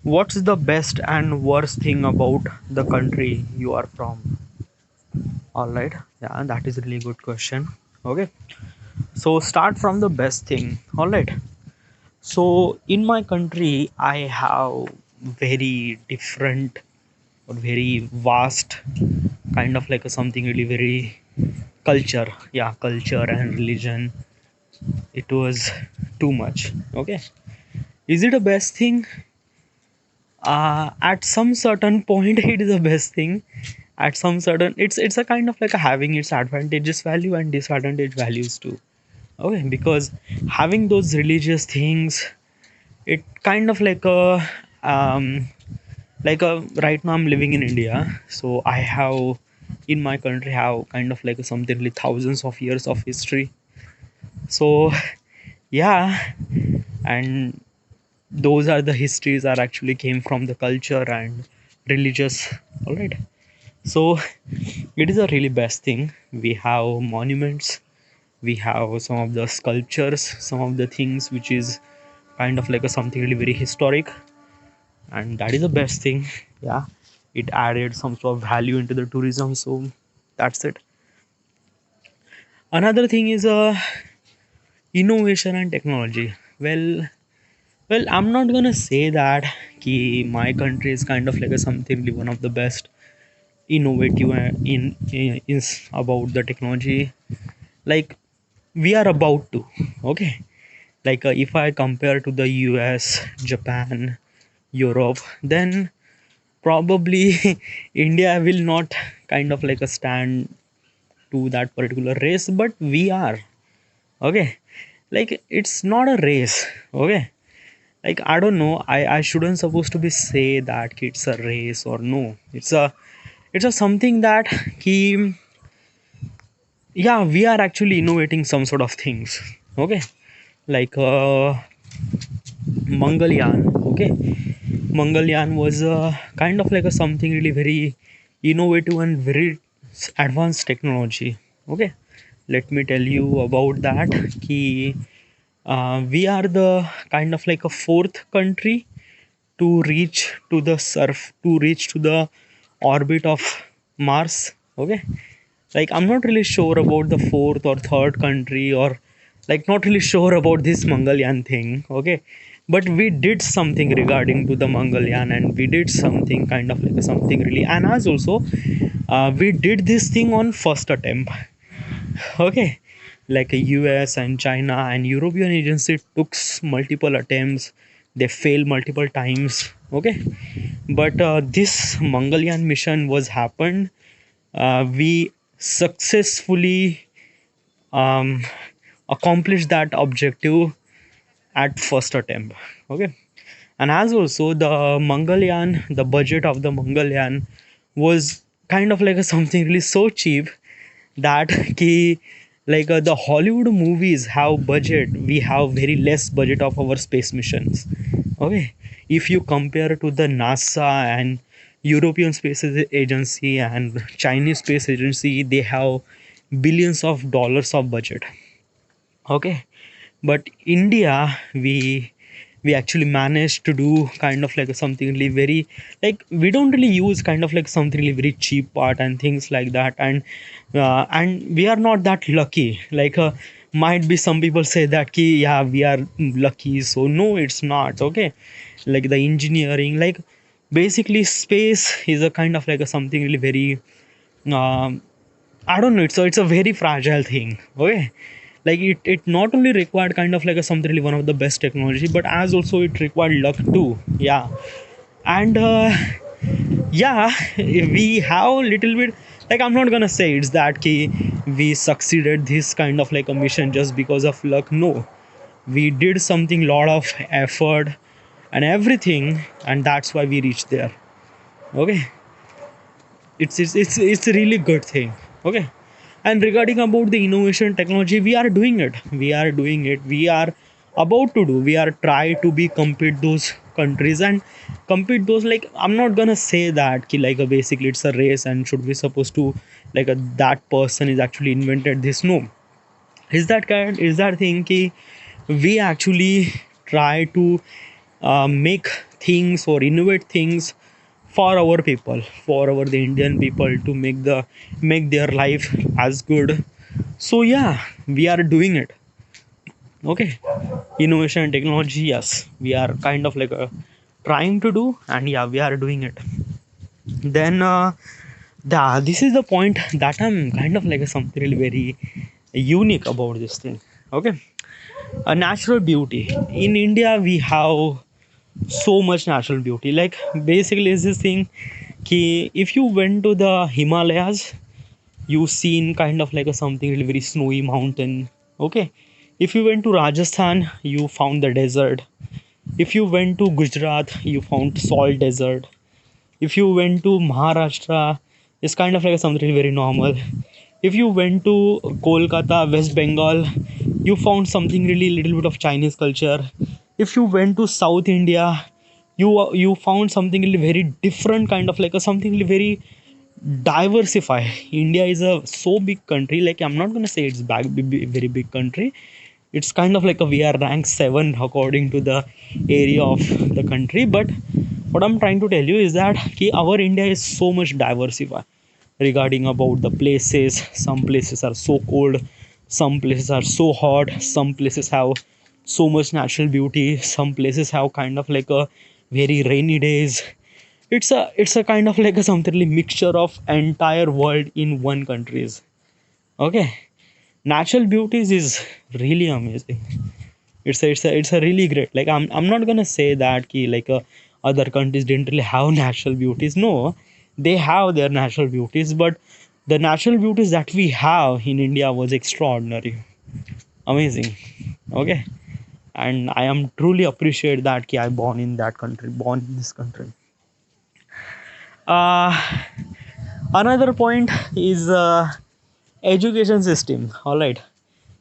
What's the best and worst thing about the country you are from? All right, yeah, that is a really good question. Okay, so start from the best thing. All right, so in my country, I have very different or very vast kind of like a something really very culture, yeah, culture and religion. It was too much. Okay, is it a best thing? At some certain point it is the best thing. At some certain, it's a kind of like a having its advantageous value and disadvantage values too. Okay, because having those religious things, it kind of um like a right now I'm living in India, so I have in my country have kind of like something like thousands of years of history. So yeah, and those are the histories are actually came from the culture and religious. All right, so it is a really best thing. We have monuments, we have some of the sculptures, some of the things which is kind of like a something really very historic, and that is the best thing. Yeah, it added some sort of value into the tourism, so that's it. Another thing is innovation and technology. Well, I'm not gonna say that ki my country is kind of like a something really one of the best innovative in is about the technology. Like, we are about to, okay, like if I compare to the US, Japan, Europe, then probably India will not kind of like a stand to that particular race, but we are, okay, like it's not a race. Okay, like I don't know, I shouldn't supposed to be say that it's a race or no, it's a something that he, yeah, we are actually innovating some sort of things. Okay, like Mangalyaan. Okay, Mangalyaan was kind of like a something really very innovative and very advanced technology. Okay, let me tell you about that. Ki, we are the kind of like a fourth country to reach to the surf, to reach to the orbit of Mars. Okay, like I'm not really sure about the fourth or third country, or like not really sure about this Mangalyaan thing. Okay, but we did something regarding to the Mangalyaan, and we did something kind of like something really, and as also we did this thing on first attempt. Okay, like a US and China and European agency took multiple attempts, they failed multiple times. Okay, but this Mangalyaan mission was happened, we successfully um, accomplished that objective at first attempt. Okay, and as also the Mangalyaan, the budget of the Mangalyaan was kind of like a something really so cheap that ki, like the Hollywood movies have budget, we have very less budget of our space missions. Okay, if you compare to the NASA and European Space Agency and Chinese Space Agency, they have billions of dollars of budget. Okay, but India, we actually managed to do kind of like something really very, like we don't really use kind of like something really very cheap part and things like that, and we are not that lucky. Like might be some people say that ki, yeah, we are lucky, so no, it's not. Okay, like the engineering, like basically space is a kind of like a something really very um, I don't know. It's a very fragile thing. Okay, like it not only required kind of like a something really one of the best technology, but as also it required luck too. Yeah, and yeah, we have a little bit, like I'm not gonna say it's that key we succeeded this kind of like a mission just because of luck. No, we did something, lot of effort and everything, and that's why we reached there. Okay, it's a really good thing. Okay, and regarding about the innovation technology, we are doing it, we are about to do, we are try to be compete those countries and compete those, like I'm not gonna say that ki, like basically it's a race and should be supposed to, like that person is actually invented this. No, is that kind, is that thing ki we actually try to make things or innovate things for our people, for our the Indian people, to make their life as good. So yeah, we are doing it. Okay, innovation and technology, yes, we are kind of like trying to do, and yeah, we are doing it. Then this is the point that I'm kind of like something really very unique about this thing. Okay, a natural beauty in India, we have so much natural beauty. Like basically is this thing ki if you went to the Himalayas, you seen kind of like a something really very snowy mountain. Okay, if you went to Rajasthan, you found the desert. If you went to Gujarat, you found salt desert. If you went to Maharashtra, it's kind of like something very normal. If you went to Kolkata, West Bengal, you found something really little bit of Chinese culture. If you went to South India, you found something really very different, kind of like a something really very diversify. India is a so big country. Like I'm not gonna say it's very big country. It's kind of like we are ranked 7 according to the area of the country. But what I'm trying to tell you is that our India is so much diversified regarding about the places. Some places are so cold, some places are so hot, some places have so much natural beauty, some places have kind of like a very rainy days. It's a kind of like a something mixture of entire world in one countries. Okay, natural beauties is really amazing. It's a really great. Like I'm not gonna say that other countries didn't really have natural beauties. No, they have their natural beauties, but the natural beauties that we have in India was extraordinary, amazing. Okay, and I am truly appreciate that I born in that country, born in this country. uh Another point is education system. All right,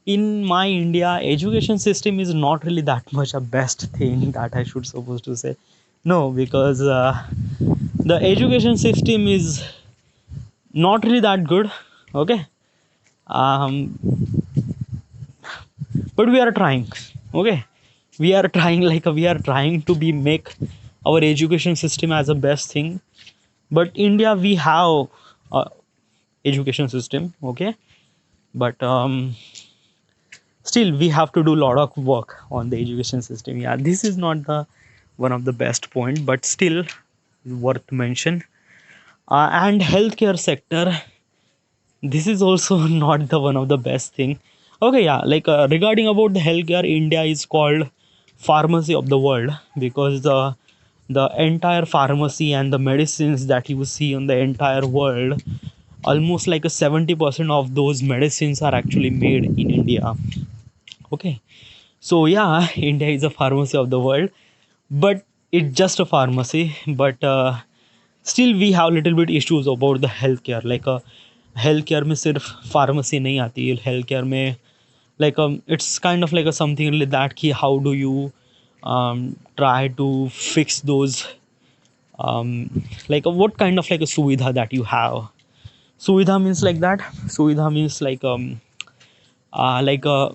in my India, education system is not really that much a best thing that I should supposed to say. No, because the education system is not really that good. Okay, um, but we are trying. Okay, we are trying, we are trying to be make our education system as a best thing. But India, we have a education system. Okay, but still we have to do a lot of work on the education system. Yeah, this is not the one of the best point, but still worth mention. And healthcare sector, this is also not the one of the best thing. Okay, yeah, regarding about the healthcare, India is called pharmacy of the world, because the entire pharmacy and the medicines that you see on the entire world, almost like a 70% of those medicines are actually made in India. Okay, so yeah, India is a pharmacy of the world, but it's just a pharmacy. But still we have little bit issues about the healthcare. Healthcare में सिर्फ pharmacy नहीं आती है. Healthcare में it's kind of like a something like that कि how do you try to fix those what kind of like a suvidha that you have. Suvidha means like that. Suvidha means uh, like uh,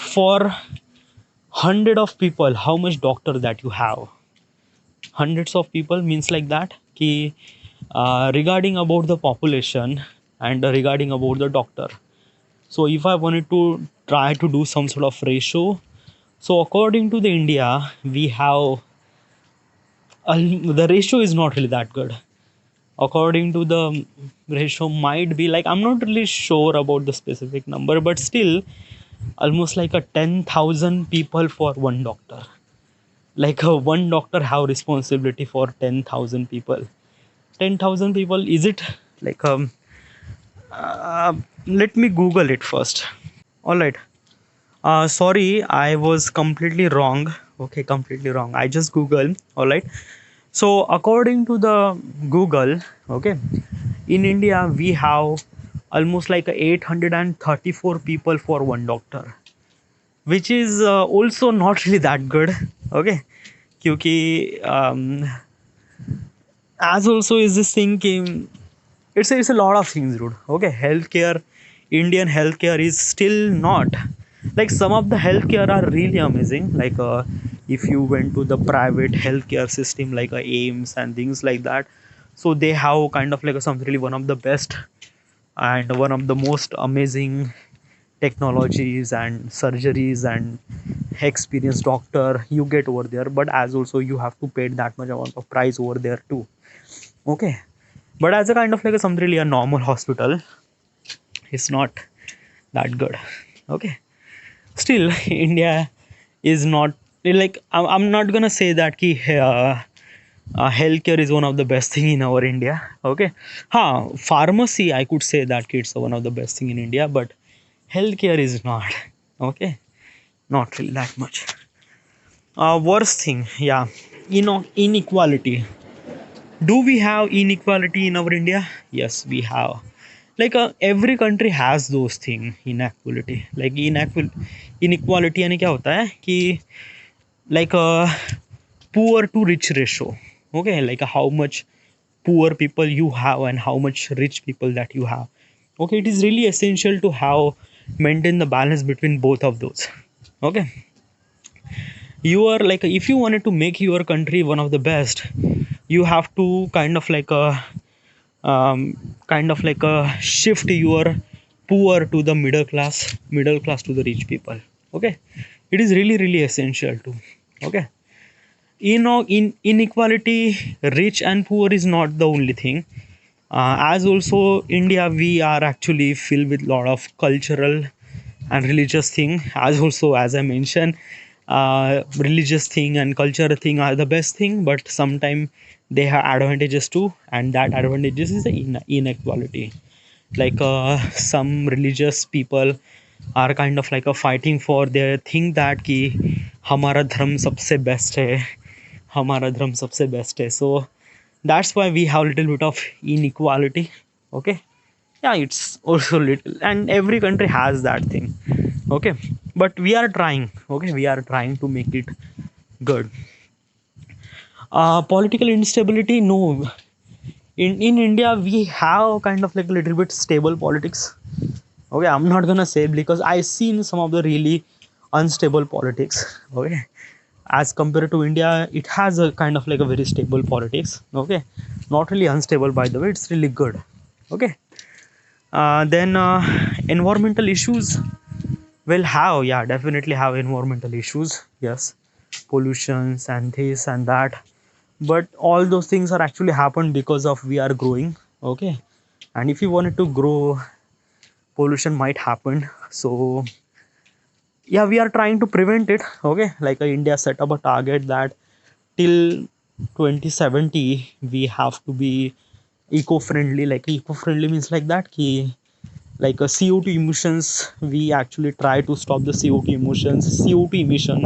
for hundred of people, how much doctor that you have. Hundreds of people means like that कि regarding about the population and regarding about the doctor. So if I wanted to try to do some sort of ratio, so according to the India, we have the ratio is not really that good. According to the ratio might be I'm not really sure about the specific number, but still almost like a 10,000 people for one doctor. One doctor have responsibility for 10,000 people. 10,000 people, is it like uh, let me Google it first. All right, sorry, I was completely wrong. Okay, completely wrong, I just Googled. All right, so according to the Google, okay, in India we have almost 834 people for one doctor, which is also not really that good. Okay, क्योंकि as also is this thing it's a lot of things, dude. Okay, healthcare, Indian healthcare is still not some of the healthcare are really amazing. if you went to the private healthcare system like a AIMS and things like that, so they have kind of like a, something really one of the best and one of the most amazing technologies and surgeries and experienced doctor you get over there. But as also you have to pay that much amount of price over there too. Okay, but as a kind of like a something really a normal hospital, it's not that good. Okay, still India is not like I'm not gonna say that healthcare is one of the best thing in our India. Okay, pharmacy I could say that it's one of the best thing in India, but healthcare is not. Okay, not really that much. Worst thing, yeah, inequality. Do we have inequality in our India? Yes, we have. Like every country has those thing, inequality. Like inequality यानी क्या होता है कि like poor to rich ratio. Okay, like how much poor people you have and how much rich people that you have. Okay, it is really essential to have maintain the balance between both of those. Okay, you are like if you wanted to make your country one of the best, you have to kind of like a shift your poor to the middle class to the rich people. Okay, it is really really essential to. Okay, in inequality, rich and poor is not the only thing. As also India, we are actually filled with lot of cultural and religious thing. As also as I mentioned, religious thing and culture thing are the best thing, but sometimes they have advantages too, and that advantages is the inequality. Like some religious people are kind of like a fighting for their thing that कि हमारा धर्म सबसे best है, हमारा धर्म सबसे best है. So that's why we have a little bit of inequality. Okay, yeah, it's also little, and every country has that thing. Okay, but we are trying. Okay, we are trying to make it good. Political instability, no. In India we have kind of like a little bit stable politics. Okay, I'm not gonna say because I seen some of the really unstable politics. Okay, as compared to India, it has a kind of like a very stable politics. Okay, not really unstable, by the way, it's really good. Okay, then environmental issues will have, yeah, definitely have environmental issues. Yes, pollutions and this and that, but all those things are actually happened because of we are growing. Okay, and if you wanted to grow, pollution might happen. So yeah, we are trying to prevent it. Okay, like India set up a target that till 2070 we have to be eco-friendly. Like eco-friendly means like that ki like a CO2 emissions, we actually try to stop the CO2 emission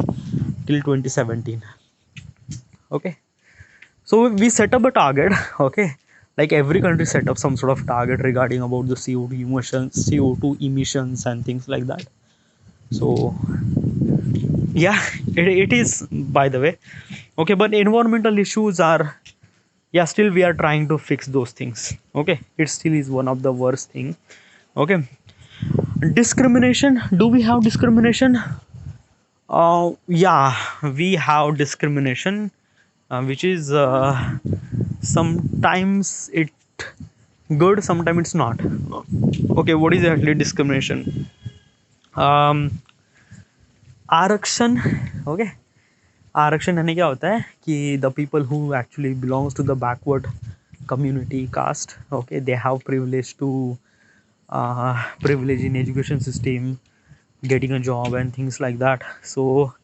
till 2017. Okay, so we set up a target. Okay, like every country set up some sort of target regarding about the CO2 emissions and things like that. So yeah, it is, by the way. Okay, but environmental issues are, yeah, still we are trying to fix those things. Okay, it still is one of the worst thing. Okay, discrimination, do we have discrimination? Yeah, we have discrimination, which is sometimes it good, sometimes it's not. Okay, what is actually discrimination? आरक्षण. Okay, आरक्षण यानी क्या होता है कि the people who actually belongs to the backward community caste, okay, they have privilege in education system, getting a job and things like that. So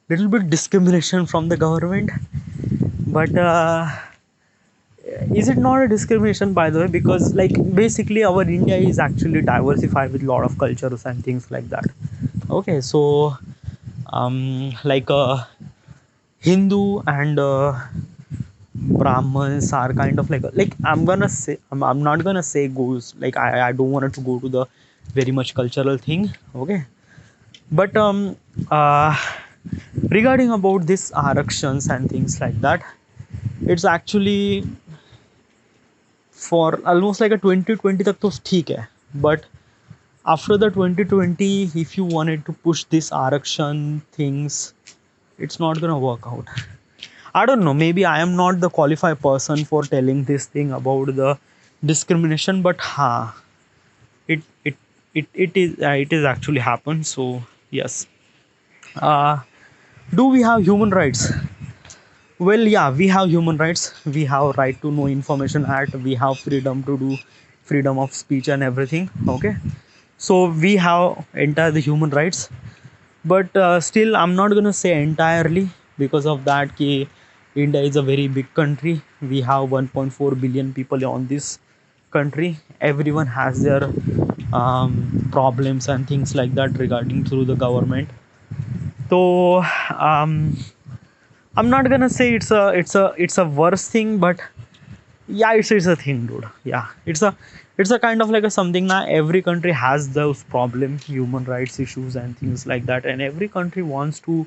little bit discrimination from the government, but is it not a discrimination, by the way? Because like basically our India is actually diversified with a lot of cultures and things like that. Okay, so like Hindu and Brahmins are kind of like I'm gonna say, I'm not gonna say goes like I don't want it to go to the very much cultural thing. Okay, but uh, regarding about this arakshans and things like that, it's actually for almost like a 2020 tak to theek hai, but after the 2020 if you wanted to push this arakshan things, it's not gonna work out. I don't know, maybe I am not the qualified person for telling this thing about the discrimination, but it it it is actually happened. So yes. uh, do we have human rights? Well, yeah, we have human rights. We have right to know information act, we have freedom to do, freedom of speech and everything. Okay, so we have entire the human rights. But still I'm not gonna say entirely, because of that ki India is a very big country. We have 1.4 billion people on this country. Everyone has their problems and things like that regarding through the government. So um, I'm not gonna say it's a worse thing, but yeah, it's a thing, dude. Yeah, it's a kind of like a something now. Every country has those problem, human rights issues and things like that, and every country wants to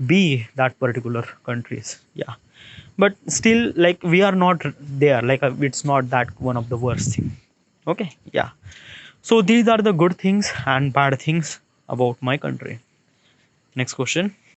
be that particular countries. Yeah, but still, like we are not there. Like it's not that one of the worst thing. Okay, yeah. So these are the good things and bad things about my country. Next question.